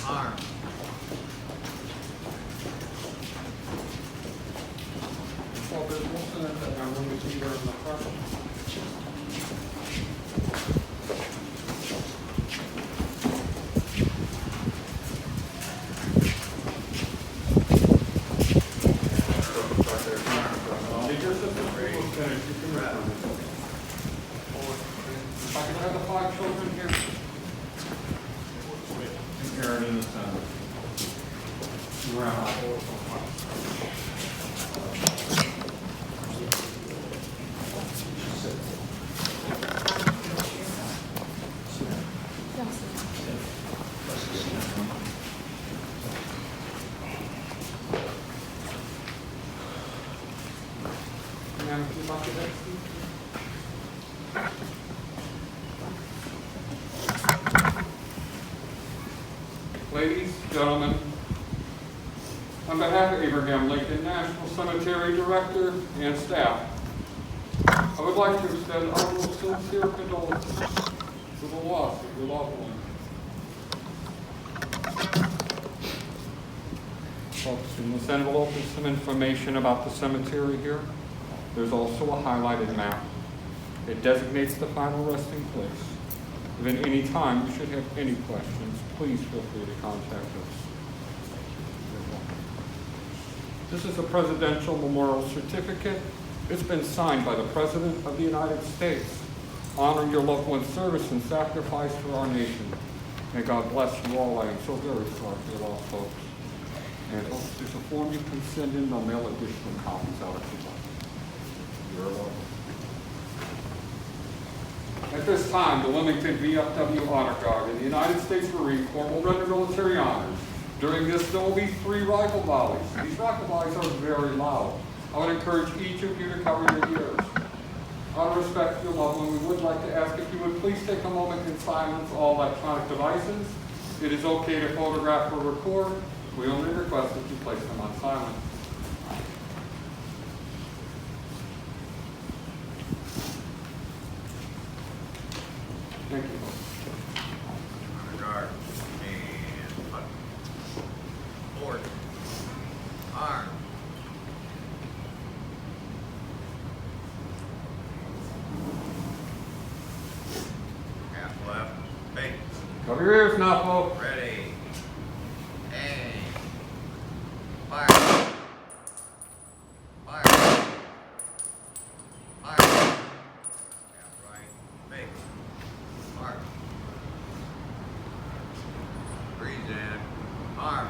Arms. Well, there's one that I'm going to see there in the front. If I could have the 5 children here. And Irene in the center. Ladies, gentlemen, on behalf of Abraham Lincoln National Cemetery Director and staff, I would like to extend our most sincere condolences to the loss of your loved one. Folks, in this envelope is some information about the cemetery here. There's also a highlighted map. It designates the final resting place. If at any time you should have any questions, please feel free to contact us. This is a Presidential Memorial Certificate. It's been signed by the President of the United States, honoring your loved one's service and sacrifice for our nation. May God bless you all. I am so very sorry for your loss, folks. And folks, there's a form you can send in. They'll mail additional copies out if you'd like. You're welcome. At this time, the Wilmington VFW Honor Guard and the United States Marine Corps will render military honors. During this, there will be 3 rifle volleys. These rifle volleys are very loud. I would encourage each of you to cover your ears. Out of respect for your loved one, we would like to ask if you would please take a moment and silence all electronic devices. It is okay to photograph or record. We only request that you place them on silent. Thank you. Honor guard. And button. Forward. Arm. Half left. Face. Cover your ears now, folks. Ready. Aim. Fire. Fire. Fire. Half right. Face. Mark. Breathe in. Arm.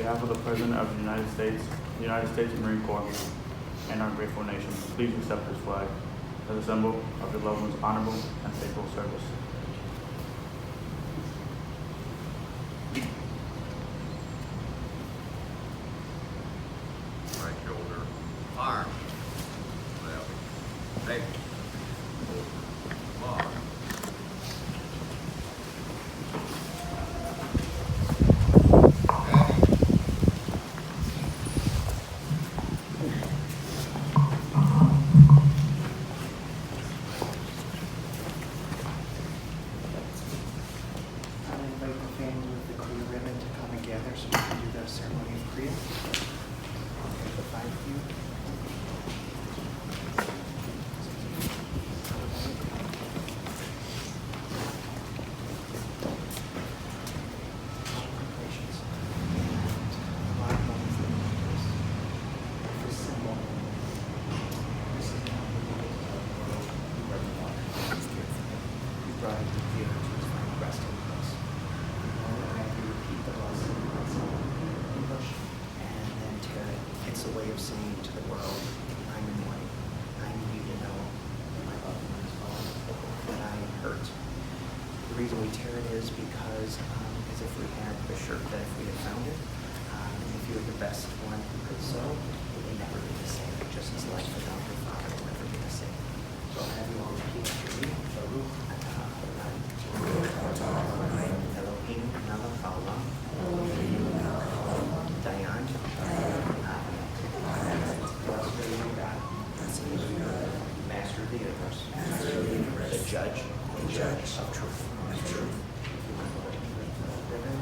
behalf of the President of the United States Marine Corps, and our grateful nation, please accept this flag as a symbol of your loved one's honorable and faithful service. Right shoulder, arm, left, leg, long. I'll invite the family with the clear ribbon to come and gather so we can do the ceremony of Kriya. Okay, the five of you. Congratulations. A lot of moments that we do this symbol. This is now the world of the world. You are the water. You brought it to the earth to its final resting place. I have you repeat the blessing in English, and then Tara, it's a way of saying to the world, I'm in white. I need you to know that my loved one is well, that I am hurt. The reason we tear it is because as if we had the shirt that if we had found it, and if you were the best one who could sew, it would never be the same. Just as life without your father will never be the same. So I'll have you all repeat after me. Baruch atah Adonai Elohim melech haolam Dayan Blessed are you, God, Master of the universe, the Judge of truth. If you want to go ahead and lift the ribbon.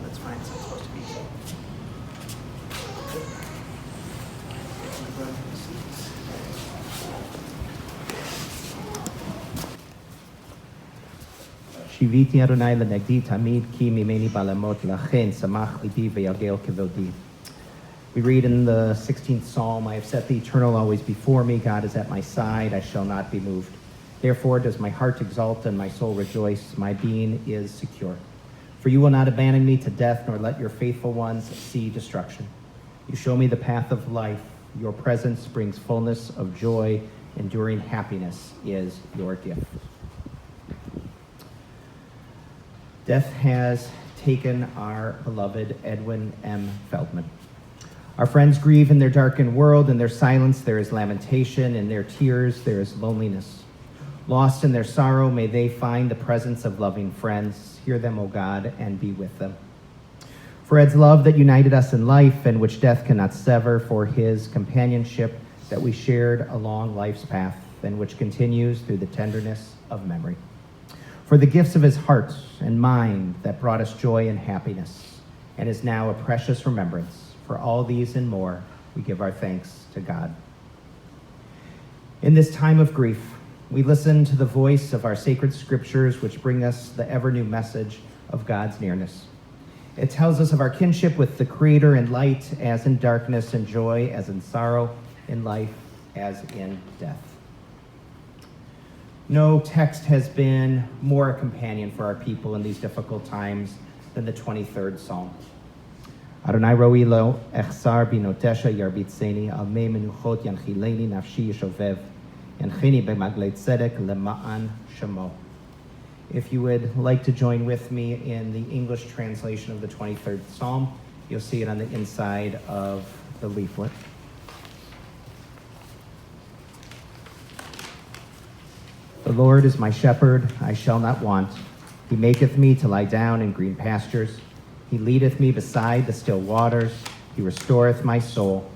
That's fine, it's not supposed to be. שיוויתי אדוני לנגדי תמיד כי ממני בעלמות לכן שמח ליבי ויגל כבודי. We read in the 16th Psalm, I have set the eternal always before me. God is at my side. I shall not be moved. Therefore does my heart exult and my soul rejoice. My being is secure. For you will not abandon me to death, nor let your faithful ones see destruction. You show me the path of life. Your presence brings fullness of joy. Enduring happiness is your gift. Death has taken our beloved Edwin M. Feldman. Our friends grieve in their darkened world. In their silence there is lamentation. In their tears there is loneliness. Lost in their sorrow, may they find the presence of loving friends. Hear them, O God, and be with them. For Ed's love that united us in life and which death cannot sever, for his companionship that we shared along life's path and which continues through the tenderness of memory. For the gifts of his heart and mind that brought us joy and happiness and is now a precious remembrance. For all these and more, we give our thanks to God. In this time of grief, we listen to the voice of our sacred scriptures, which bring us the ever-new message of God's nearness. It tells us of our kinship with the Creator in light as in darkness, in joy as in sorrow, in life as in death. No text has been more a companion for our people in these difficult times than the 23rd Psalm. Adonai roi lo echsar binotesha yarbitzeni al mei menuchot yanchileni nafshi yishovev yanchini b'maglei tzedek lema'an shemo. If you would like to join with me in the English translation of the 23rd Psalm, you'll see it on the inside of the leaflet. The Lord is my shepherd, I shall not want. He maketh me to lie down in green pastures. He leadeth me beside the still waters. He restoreth my soul.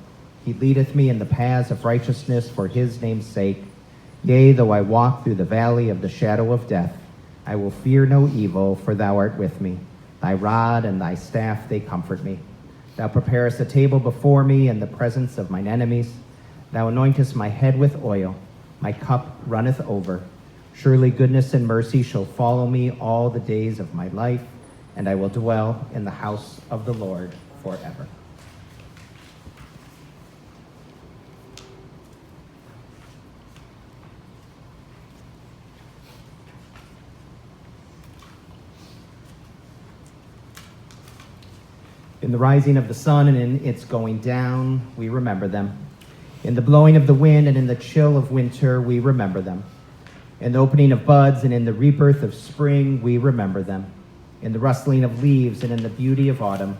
He leadeth me in the paths of righteousness for his name's sake. Yea, though I walk through the valley of the shadow of death, I will fear no evil, for thou art with me. Thy rod and thy staff, they comfort me. Thou preparest a table before me in the presence of mine enemies. Thou anointest my head with oil. My cup runneth over. Surely goodness and mercy shall follow me all the days of my life, and I will dwell in the house of the Lord forever. In the rising of the sun and in its going down, we remember them. In the blowing of the wind and in the chill of winter, we remember them. In the opening of buds and in the rebirth of spring, we remember them. In the rustling of leaves and in the beauty of autumn,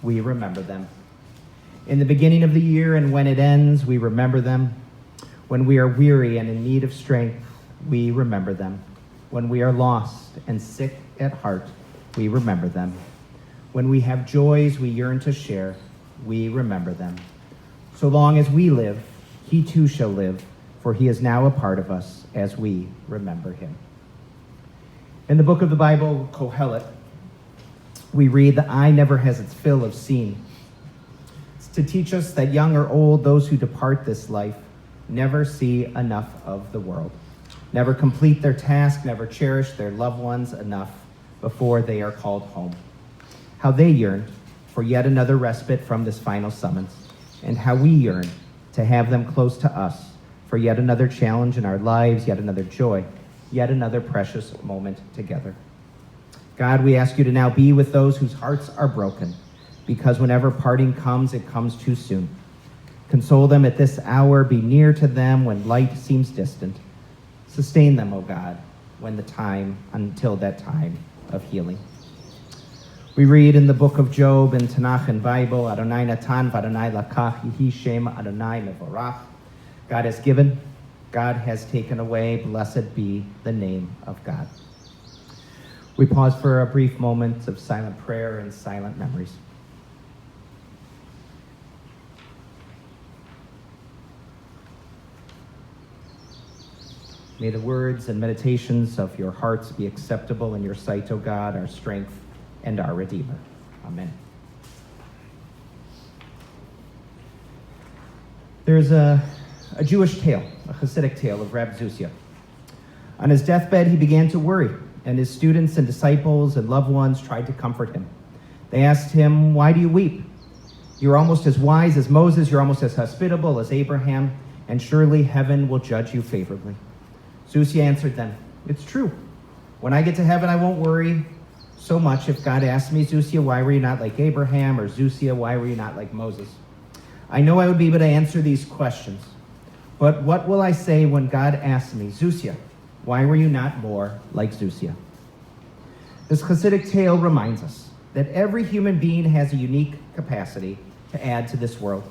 we remember them. In the beginning of the year and when it ends, we remember them. When we are weary and in need of strength, we remember them. When we are lost and sick at heart, we remember them. When we have joys we yearn to share, we remember them. So long as we live, he too shall live, for he is now a part of us as we remember him. In the book of the Bible, Kohelet, we read, "The eye never has its fill of seeing." It's to teach us that young or old, those who depart this life, never see enough of the world, never complete their task, never cherish their loved ones enough before they are called home. How they yearn for yet another respite from this final summons, and how we yearn to have them close to us for yet another challenge in our lives, yet another joy, yet another precious moment together. God, we ask you to now be with those whose hearts are broken, because whenever parting comes, it comes too soon. Console them at this hour, be near to them when light seems distant. Sustain them, O God, until that time of healing. We read in the book of Job and Tanakh and Bible, Adonai Natan v'Adonai lakach, Yehi Shem Adonai mevorach. God has given, God has taken away, blessed be the name of God. We pause for a brief moment of silent prayer and silent memories. May the words and meditations of your hearts be acceptable in your sight, O God, our strength and our Redeemer. Amen. There's a Jewish tale, a Hasidic tale of Rab Zusia. On his deathbed, he began to worry, and his students and disciples and loved ones tried to comfort him. They asked him, "Why do you weep? You're almost as wise as Moses, you're almost as hospitable as Abraham, and surely heaven will judge you favorably." Zusia answered them, "It's true. When I get to heaven, I won't worry so much if God asks me, 'Zusia, why were you not like Abraham?' or 'Zusia, why were you not like Moses?' I know I would be able to answer these questions. But what will I say when God asks me, 'Zusia, why were you not more like Zusia?'" This Hasidic tale reminds us that every human being has a unique capacity to add to this world.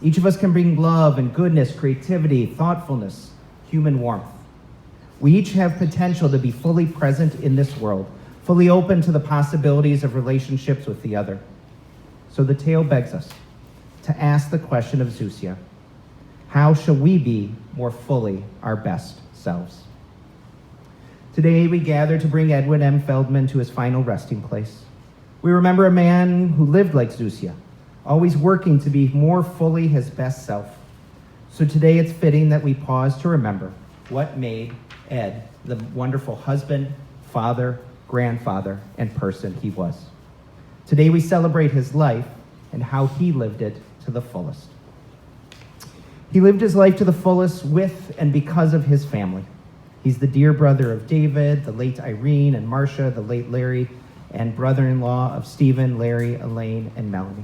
Each of us can bring love and goodness, creativity, thoughtfulness, human warmth. We each have potential to be fully present in this world, fully open to the possibilities of relationships with the other. So the tale begs us to ask the question of Zusia: how shall we be more fully our best selves? Today we gather to bring Edwin M. Feldman to his final resting place. We remember a man who lived like Zusia, always working to be more fully his best self. So today it's fitting that we pause to remember what made Ed the wonderful husband, father, grandfather, and person he was. Today we celebrate his life and how he lived it to the fullest. He lived his life to the fullest with and because of his family. He's the dear brother of David, the late Irene and Marcia, the late Larry, and brother-in-law of Stephen, Larry, Elaine, and Mellanie.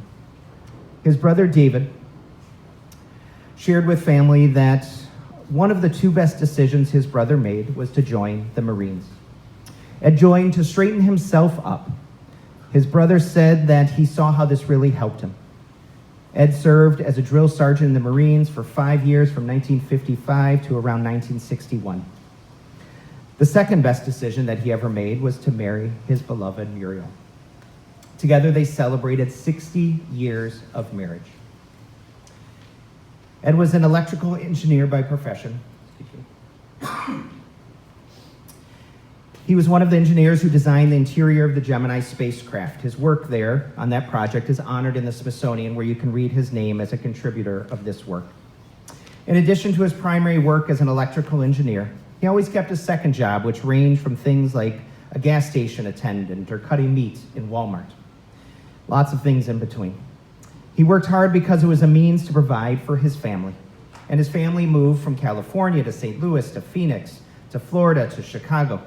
His brother David shared with family that one of the two best decisions his brother made was to join the Marines. Ed joined to straighten himself up. His brother said that he saw how this really helped him. Ed served as a drill sergeant in the Marines for 5 years from 1955 to around 1961. The second best decision that he ever made was to marry his beloved Muriel. Together they celebrated 60 years of marriage. Ed was an electrical engineer by profession. He was one of the engineers who designed the interior of the Gemini spacecraft. His work there on that project is honored in the Smithsonian, where you can read his name as a contributor of this work. In addition to his primary work as an electrical engineer, he always kept a second job, which ranged from things like a gas station attendant, or cutting meat in Walmart. Lots of things in between. He worked hard because it was a means to provide for his family. And his family moved from California to St. Louis to Phoenix to Florida to Chicago.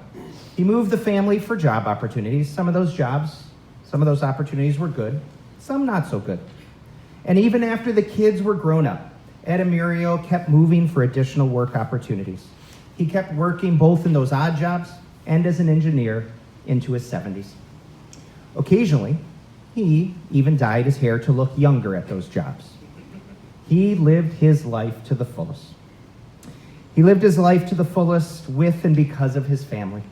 He moved the family for job opportunities. Some of those opportunities were good, some not so good. And even after the kids were grown up, Ed and Muriel kept moving for additional work opportunities. He kept working both in those odd jobs and as an engineer into his 70s. Occasionally, he even dyed his hair to look younger at those jobs. He lived his life to the fullest. He lived his life to the fullest with and because of his family.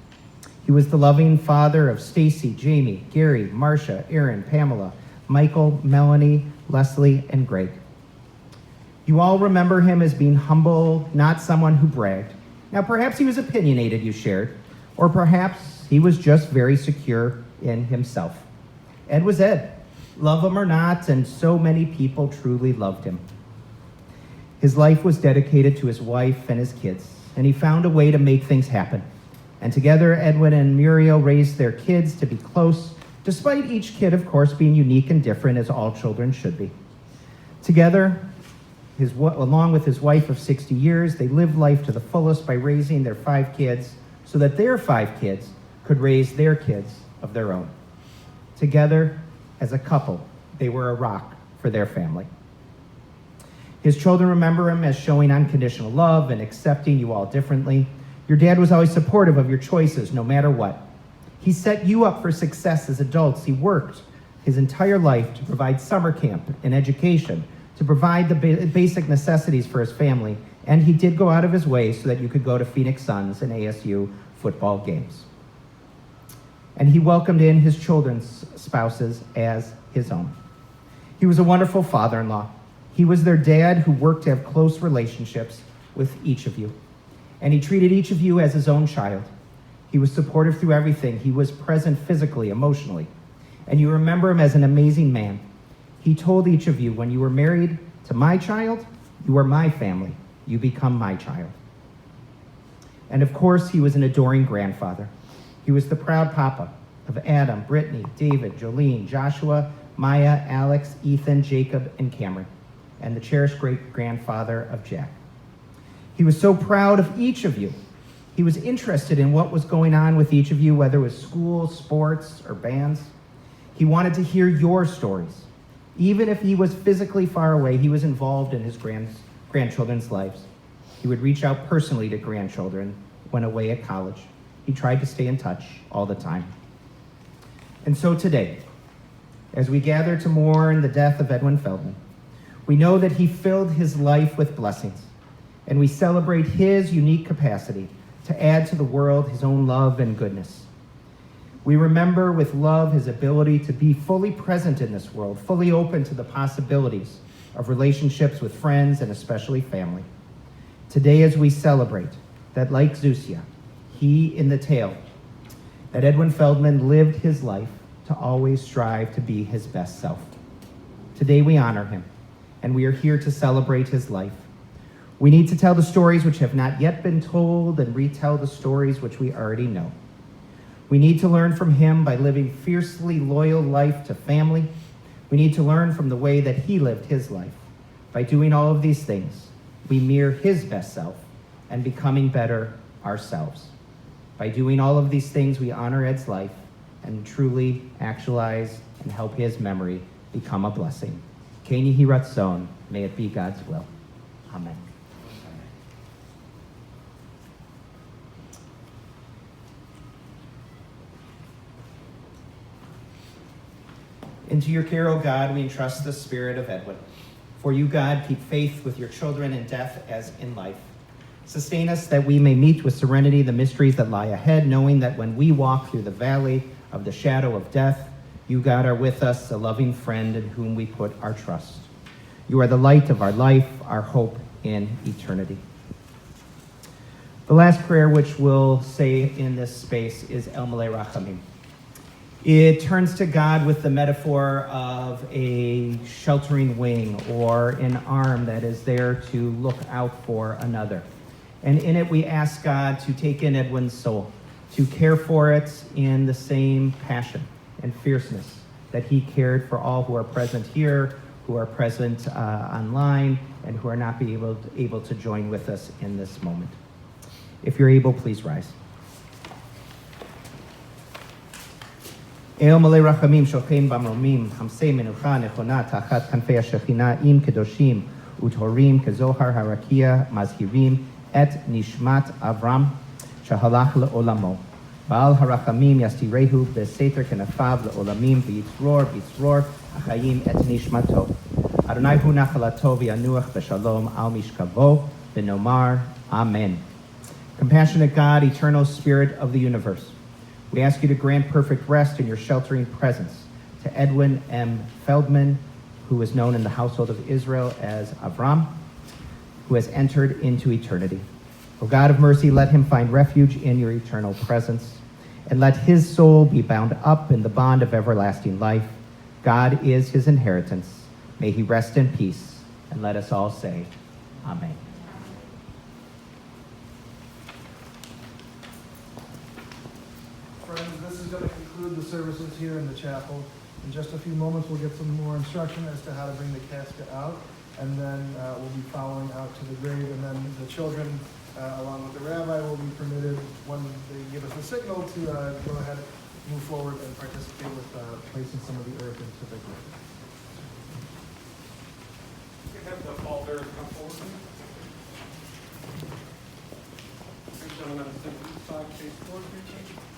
He was the loving father of Stacey, Jamie, Gary, Marcia, Irene, Pamela, Michael, Mellanie, Leslie, and Greg. You all remember him as being humble, not someone who bragged. Now, perhaps he was opinionated, you shared, or perhaps he was just very secure in himself. Ed was Ed, love him or not, and so many people truly loved him. His life was dedicated to his wife and his kids, and he found a way to make things happen. And together, Edwin and Muriel raised their kids to be close, despite each kid, of course, being unique and different, as all children should be. Together, along with his wife of 60 years, they lived life to the fullest by raising their 5 kids so that their 5 kids could raise their kids of their own. Together, as a couple, they were a rock for their family. His children remember him as showing unconditional love and accepting you all differently. Your dad was always supportive of your choices, no matter what. He set you up for success as adults. He worked his entire life to provide summer camp and education, to provide the basic necessities for his family, and he did go out of his way so that you could go to Phoenix Suns and ASU football games. And he welcomed in his children's spouses as his own. He was a wonderful father-in-law. He was their dad who worked to have close relationships with each of you. And he treated each of you as his own child. He was supportive through everything. He was present physically, emotionally. And you remember him as an amazing man. He told each of you, when you were married to my child, you are my family. You become my child. And of course, he was an adoring grandfather. He was the proud papa of Adam, Brittney, David, Jolin, Joshua, Maya, Alex, Ethan, Jacob, and Cameron, and the cherished great-grandfather of Jack. He was so proud of each of you. He was interested in what was going on with each of you, whether it was school, sports, or bands. He wanted to hear your stories. Even if he was physically far away, he was involved in his grandchildren's lives. He would reach out personally to grandchildren when away at college. He tried to stay in touch all the time. And so today, as we gather to mourn the death of Edwin Feldman, we know that he filled his life with blessings, and we celebrate his unique capacity to add to the world his own love and goodness. We remember with love his ability to be fully present in this world, fully open to the possibilities of relationships with friends and especially family. Today, as we celebrate that, like Zusia, he in the tale, that Edwin Feldman lived his life to always strive to be his best self. Today we honor him, and we are here to celebrate his life. We need to tell the stories which have not yet been told and retell the stories which we already know. We need to learn from him by living fiercely loyal life to family. We need to learn from the way that he lived his life. By doing all of these things, we mirror his best self and becoming better ourselves. By doing all of these things, we honor Ed's life and truly actualize and help his memory become a blessing. Ken Yehi Ratzon, may it be God's will. Amen. Into your care, O God, we entrust the spirit of Edwin. For you, God, keep faith with your children in death as in life. Sustain us that we may meet with serenity the mysteries that lie ahead, knowing that when we walk through the valley of the shadow of death, you, God, are with us, a loving friend in whom we put our trust. You are the light of our life, our hope in eternity. The last prayer which we'll say in this space is El Malei Rachamim. It turns to God with the metaphor of a sheltering wing or an arm that is there to look out for another. And in it, we ask God to take in Edwin's soul, to care for it in the same passion and fierceness that he cared for all who are present here, who are present online, and who are not able to join with us in this moment. If you're able, please rise. El mele rachamim shochem bamromim, hamsei menucha nechona tachat kanfei hashechina im kedoshim utorim kezohar harakia mazhirim et nishmat Avram shahalach leolamo. Baal harachamim yastirehu beseter kenafav leolamim v'yitzror achayim et nishmato. Adonai hu nachalato v'yanuach b'shalom al mishkavo v'nomar Amen. Compassionate God, eternal Spirit of the universe, we ask you to grant perfect rest in your sheltering presence to Edwin M. Feldman, who is known in the household of Israel as Avram, who has entered into eternity. O God of mercy, let him find refuge in your eternal presence, and let his soul be bound up in the bond of everlasting life. God is his inheritance. May he rest in peace, and let us all say, Amen. Friends, this is going to conclude the services here in the chapel. In just a few moments, we'll get some more instruction as to how to bring the casket out, and then we'll be following out to the grave, and then the children, along with the rabbi, will be permitted, when they give us the signal, to go ahead, move forward, and participate with placing some of the earth into the grave. You can have the pallbearers come forward. Gentlemen, step to the side, face forward, please.